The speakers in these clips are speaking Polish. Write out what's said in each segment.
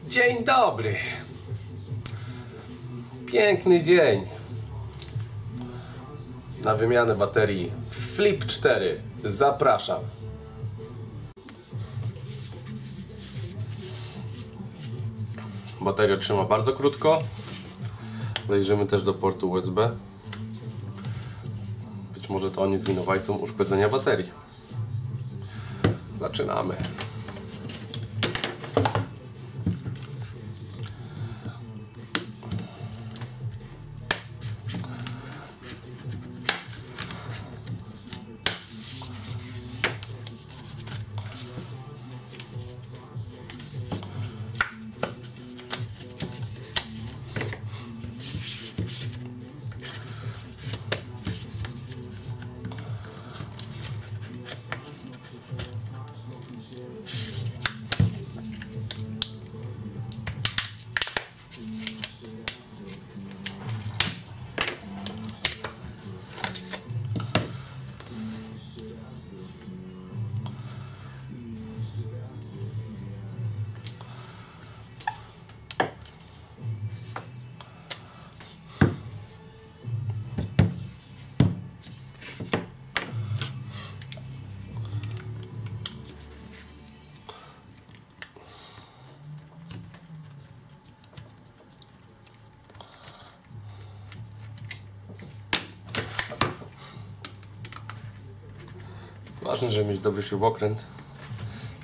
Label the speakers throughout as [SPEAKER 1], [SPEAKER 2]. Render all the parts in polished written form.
[SPEAKER 1] Dzień dobry. Piękny dzień na wymianę baterii Flip 4. Zapraszam. Bateria trzyma bardzo krótko. Wejrzymy też do portu USB. Być może to on jest winowajcą uszkodzenia baterii. Zaczynamy. Ważne, żeby mieć dobry śrubokręt.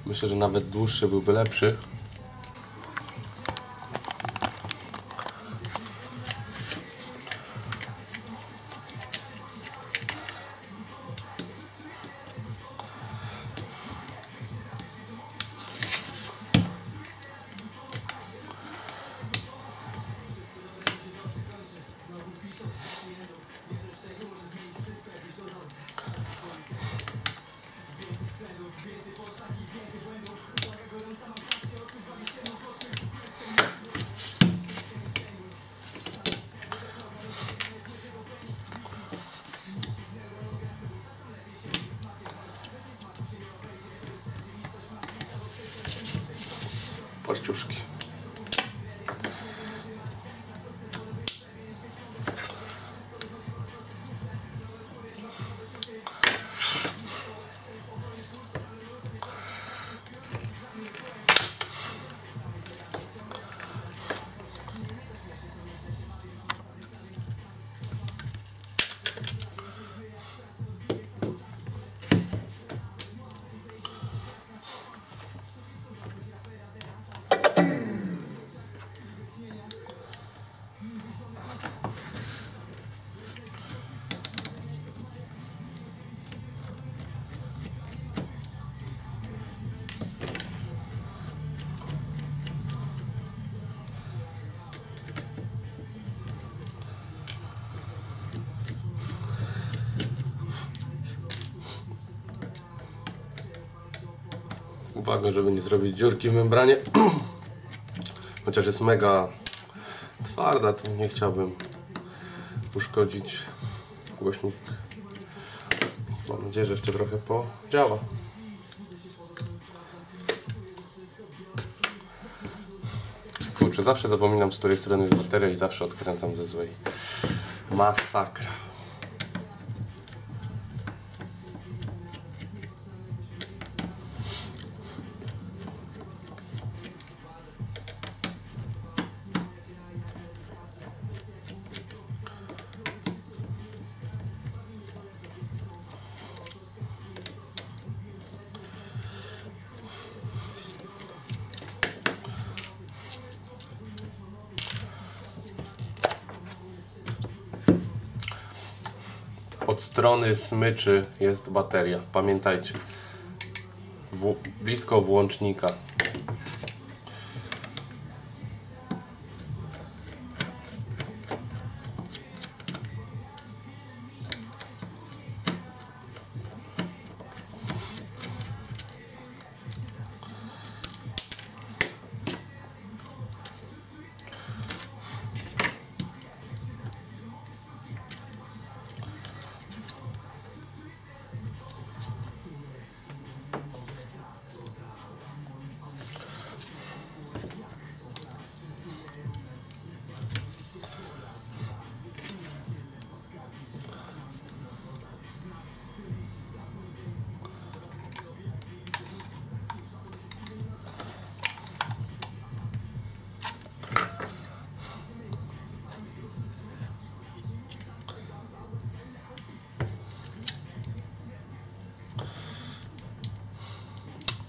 [SPEAKER 1] Myślę, że nawet dłuższy byłby lepszy. Porciuszki. Uwaga, żeby nie zrobić dziurki w membranie. Chociaż jest mega twarda, to nie chciałbym uszkodzić głośnik. Mam nadzieję, że jeszcze trochę podziała. Kurczę, zawsze zapominam, z której strony jest bateria i zawsze odkręcam ze złej. Masakra. Od strony smyczy jest bateria. Pamiętajcie, blisko włącznika.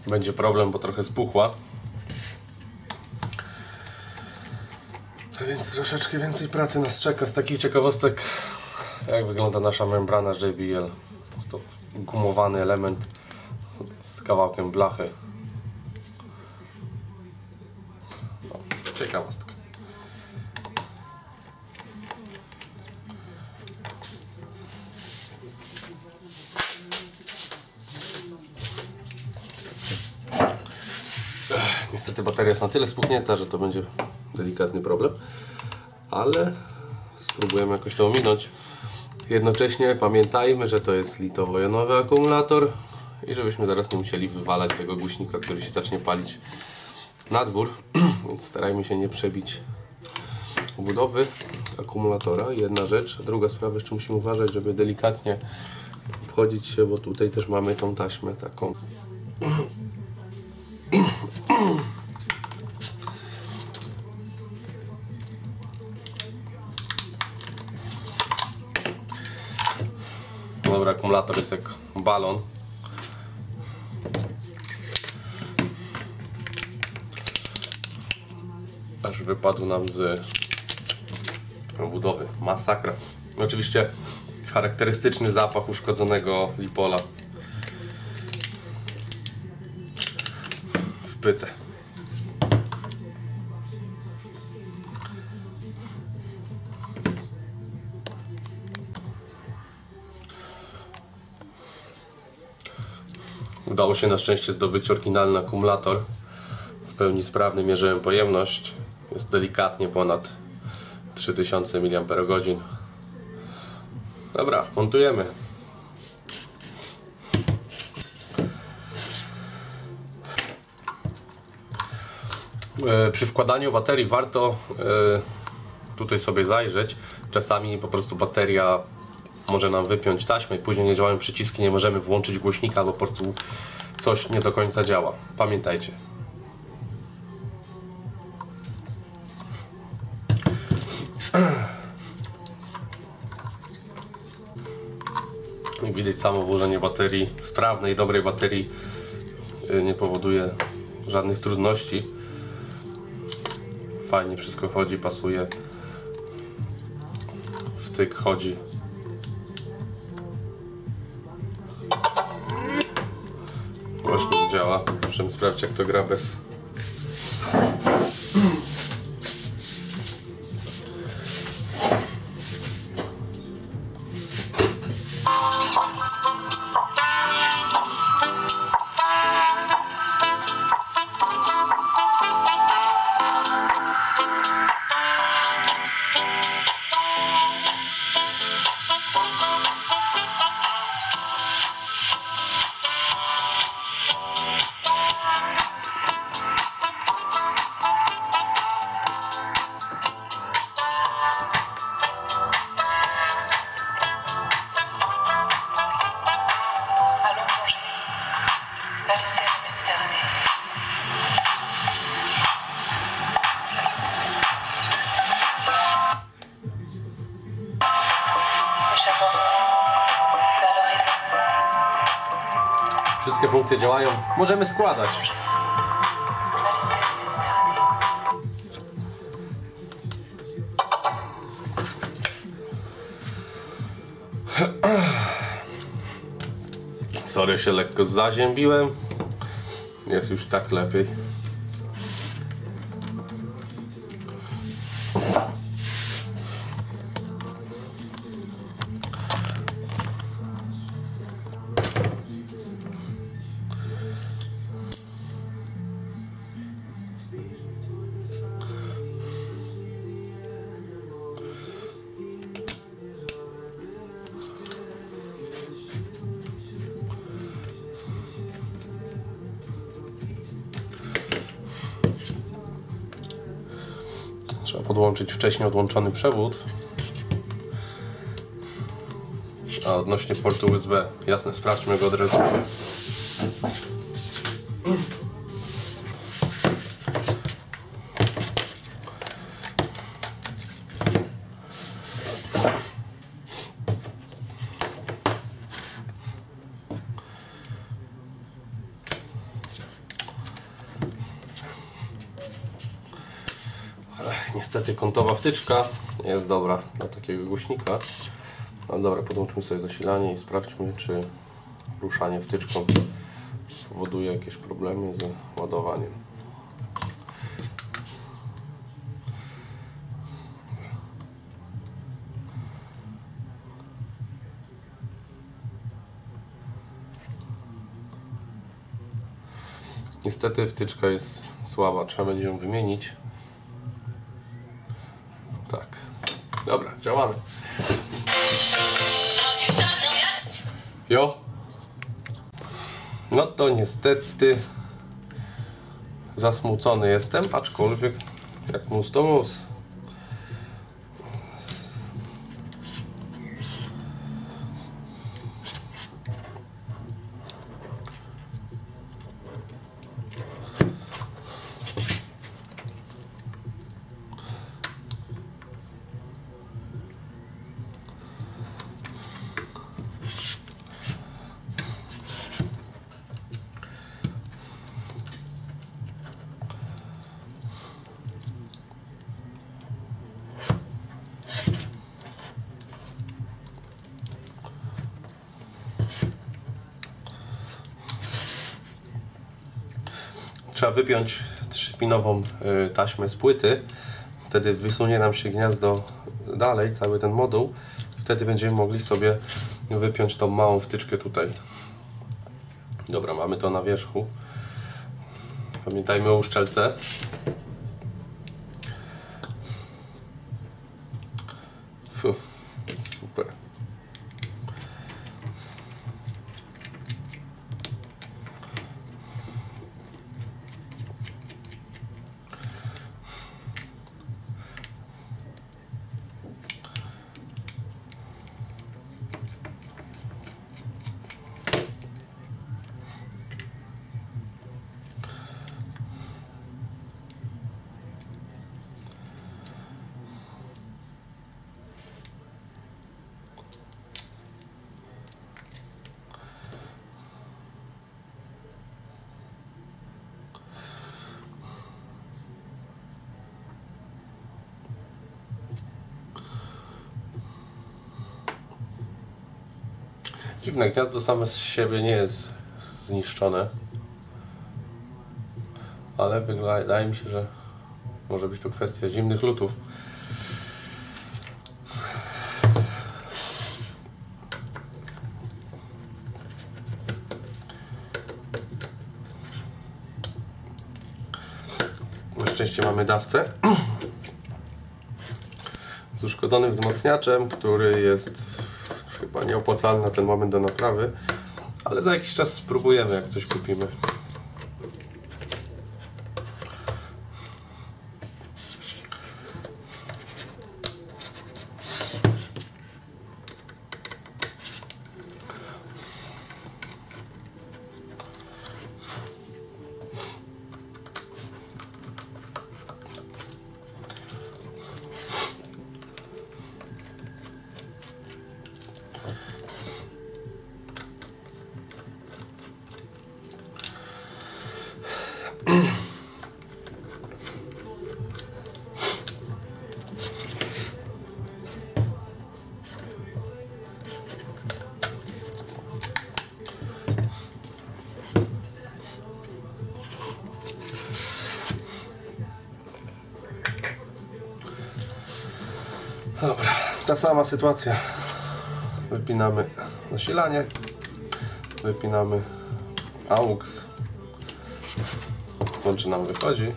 [SPEAKER 1] będzie problem, bo trochę spuchła. Więc troszeczkę więcej pracy nas czeka. Z takich ciekawostek, jak wygląda nasza membrana z JBL. Jest to gumowany element z kawałkiem blachy. No, ciekawostka. Niestety bateria jest na tyle spuchnięta, że to będzie delikatny problem, ale spróbujemy jakoś to ominąć. Jednocześnie pamiętajmy, że to jest litowo-jonowy akumulator i żebyśmy zaraz nie musieli wywalać tego głośnika, który się zacznie palić na dwór, więc starajmy się nie przebić obudowy akumulatora. Jedna rzecz. Druga sprawa, jeszcze musimy uważać, żeby delikatnie obchodzić się, bo tutaj też mamy tą taśmę taką. Dobra, akumulator jest jak balon. Aż wypadł nam z obudowy. Masakra. Oczywiście charakterystyczny zapach uszkodzonego lipola w pytę. Udało się na szczęście zdobyć oryginalny akumulator. W pełni sprawny, mierzyłem pojemność. Jest delikatnie ponad 3000 mAh. Dobra, montujemy. Przy wkładaniu baterii warto tutaj sobie zajrzeć. Czasami po prostu bateria może nam wypiąć taśmę i później nie działają przyciski, nie możemy włączyć głośnika, bo po prostu coś nie do końca działa. Pamiętajcie. Jak widać, samo włożenie baterii, sprawnej, dobrej baterii, nie powoduje żadnych trudności. Fajnie wszystko chodzi, pasuje. Wtyk chodzi. Głośnik działa. Możemy sprawdzić, jak to gra bez... Wszystkie funkcje działają. Możemy składać. Sorry, się lekko zaziębiłem. Jest już tak lepiej. Trzeba podłączyć wcześniej odłączony przewód. A odnośnie portu USB, jasne, sprawdźmy go od razu. Niestety kątowa wtyczka nie jest dobra dla takiego głośnika. No dobra, podłączmy sobie zasilanie i sprawdźmy, czy ruszanie wtyczką powoduje jakieś problemy z ładowaniem. Niestety wtyczka jest słaba, trzeba będzie ją wymienić. Tak. Dobra, działamy. Jo. No to niestety zasmucony jestem, aczkolwiek jak mus to mus. Trzeba wypiąć 3-pinową taśmę z płyty, wtedy wysunie nam się gniazdo dalej, cały ten moduł, wtedy będziemy mogli sobie wypiąć tą małą wtyczkę tutaj. Dobra, mamy to na wierzchu. Pamiętajmy o uszczelce. Super. Dziwne, gniazdo same z siebie nie jest zniszczone, ale wydaje mi się, że może być to kwestia zimnych lutów. Na szczęście mamy dawcę z uszkodzonym wzmacniaczem, który jest chyba nieopłacalny na ten moment do naprawy, ale za jakiś czas spróbujemy, jak coś kupimy. Dobra, ta sama sytuacja. Wypinamy zasilanie, wypinamy AUX, łączy nam wychodzi.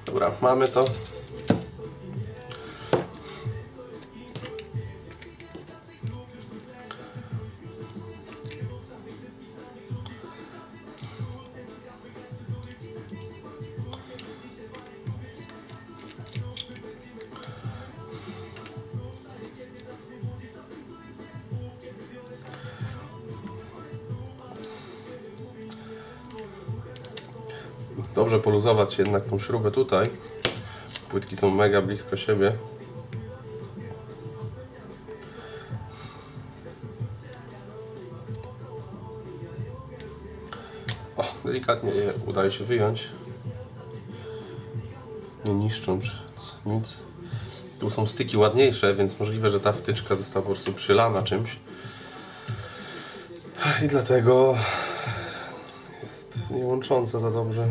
[SPEAKER 1] Dobra, mamy to. Dobrze poluzować jednak tą śrubę tutaj, Płytki są mega blisko siebie. O, delikatnie je udaje się wyjąć. Nie niszcząc nic. Tu są styki ładniejsze, więc możliwe, że ta wtyczka została po prostu przylana czymś. I dlatego jest nie łącząca za dobrze.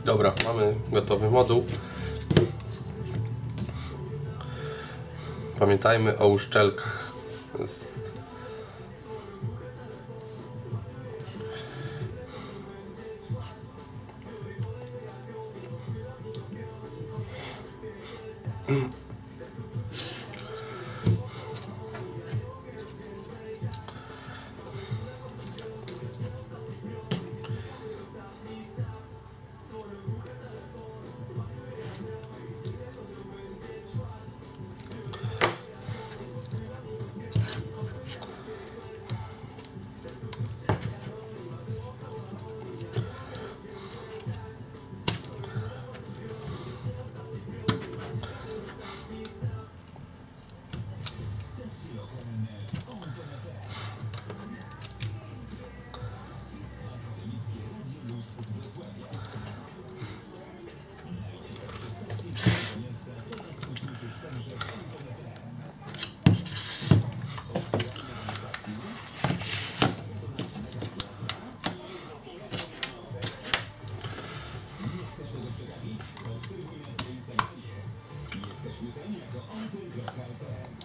[SPEAKER 1] Dobra, mamy gotowy moduł. Pamiętajmy o uszczelkach.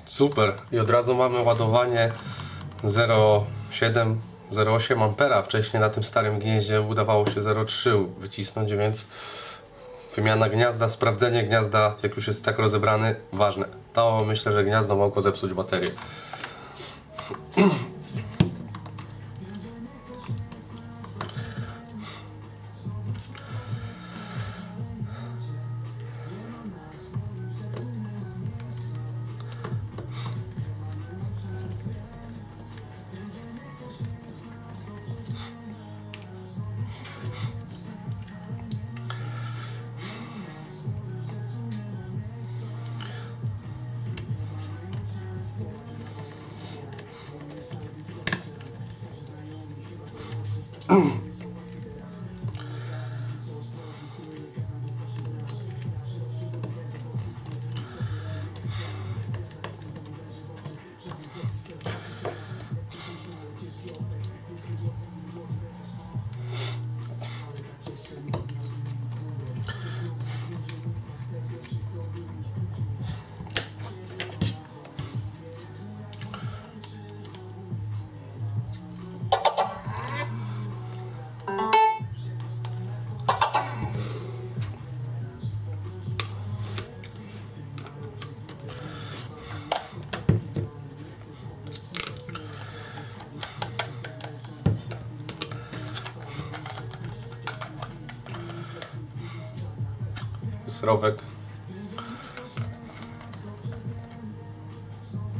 [SPEAKER 1] Super. I od razu mamy ładowanie 0,7-0,8 ampera. Wcześniej na tym starym gnieździe udawało się 0,3 wycisnąć, więc wymiana gniazda, sprawdzenie gniazda, jak już jest tak rozebrany, ważne. To myślę, że gniazdo mogło zepsuć baterię. Rowek,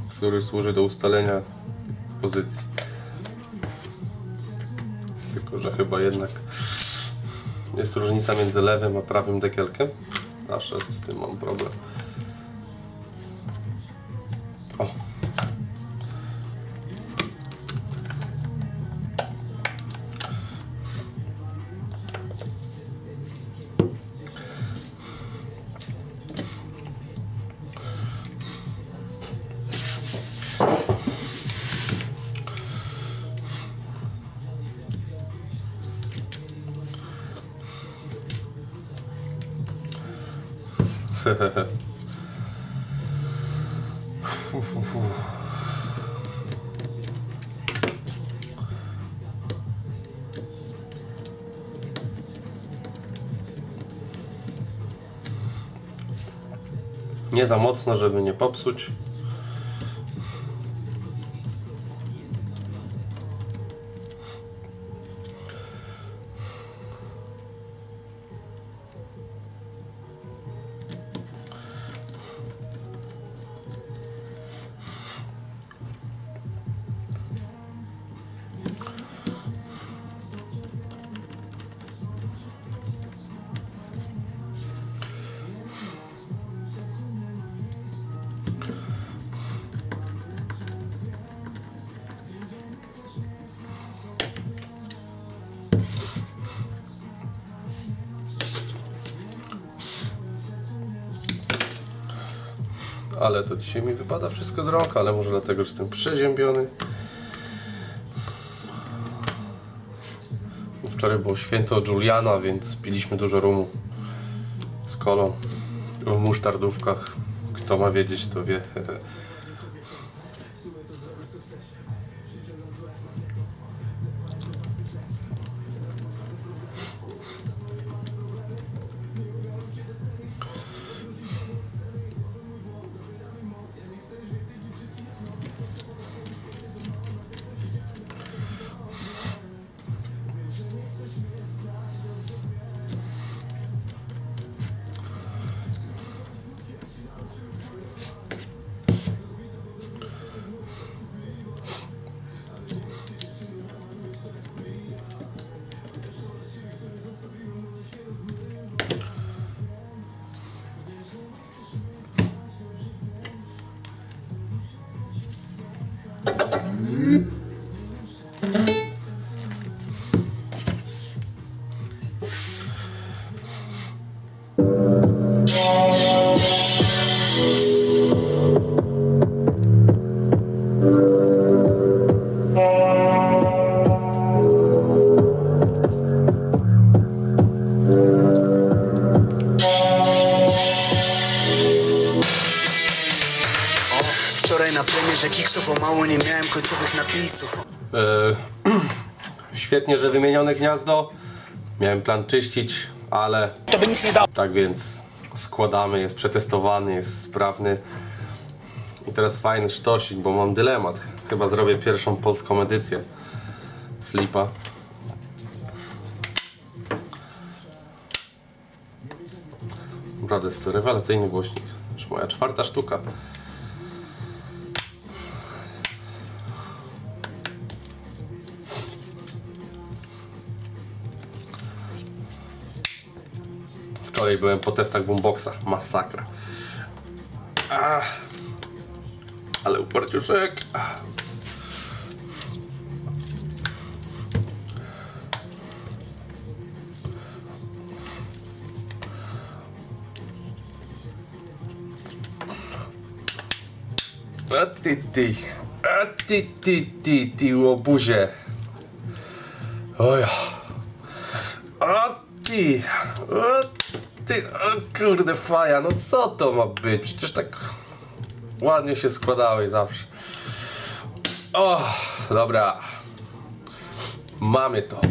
[SPEAKER 1] który służy do ustalenia pozycji. Tylko że chyba jednak jest różnica między lewym a prawym dekielkiem. Zawsze z tym mam problem. O. Nie za mocno, żeby nie popsuć. Ale to dzisiaj mi wypada wszystko z rąk, ale może dlatego, że jestem przeziębiony. Wczoraj było święto Juliana, więc piliśmy dużo rumu z kolą w musztardówkach. Kto ma wiedzieć, to wie.
[SPEAKER 2] Wczoraj na premierze Kiksów o mało nie miałem końcowych napisów.
[SPEAKER 1] Świetnie, że wymienione gniazdo. Miałem plan czyścić, ale
[SPEAKER 2] To by nic nie dało.
[SPEAKER 1] tak więc składamy, jest przetestowany, jest sprawny. I teraz fajny sztosik, bo mam dylemat. Chyba zrobię pierwszą polską edycję flipa. Naprawdę jest to rewelacyjny głośnik. Już moja 4. sztuka. Wczoraj byłem po testach boomboxa. Masakra. Ale uparciuszek. Ty łobuzie. Oja. O kurde faja, no co to ma być? Przecież tak ładnie się składałeś zawsze. O, dobra. Mamy to.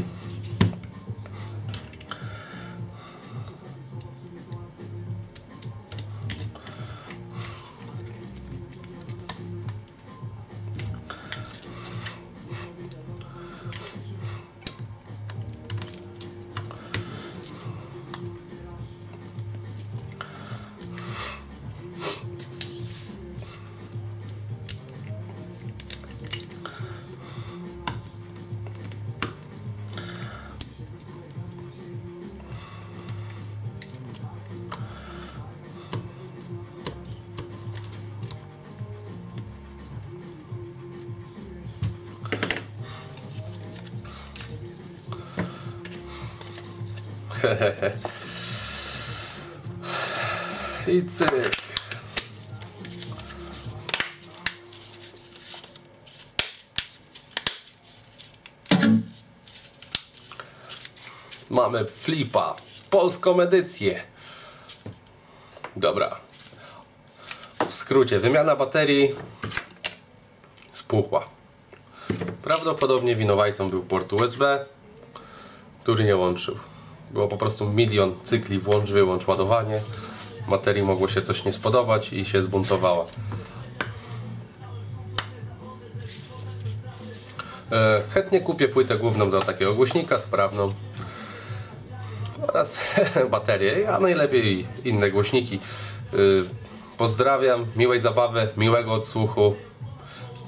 [SPEAKER 1] I cyk. Mamy flipa, polską edycję. Dobra. W skrócie, wymiana baterii spuchła. Prawdopodobnie winowajcą był port USB, który nie łączył. Było po prostu milion cykli włącz, wyłącz, ładowanie. baterii mogło się coś nie spodobać i się zbuntowała. Chętnie kupię płytę główną do takiego głośnika, sprawną oraz baterię, a najlepiej inne głośniki. Pozdrawiam, miłej zabawy, miłego odsłuchu.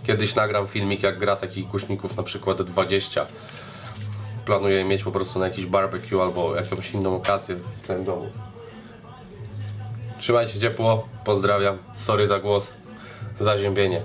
[SPEAKER 1] Kiedyś nagram filmik, jak gra takich głośników, na przykład 20. Planuję mieć po prostu na jakiś barbecue albo jakąś inną okazję w całym domu. Trzymajcie ciepło, pozdrawiam, sorry za głos, za ziębienie.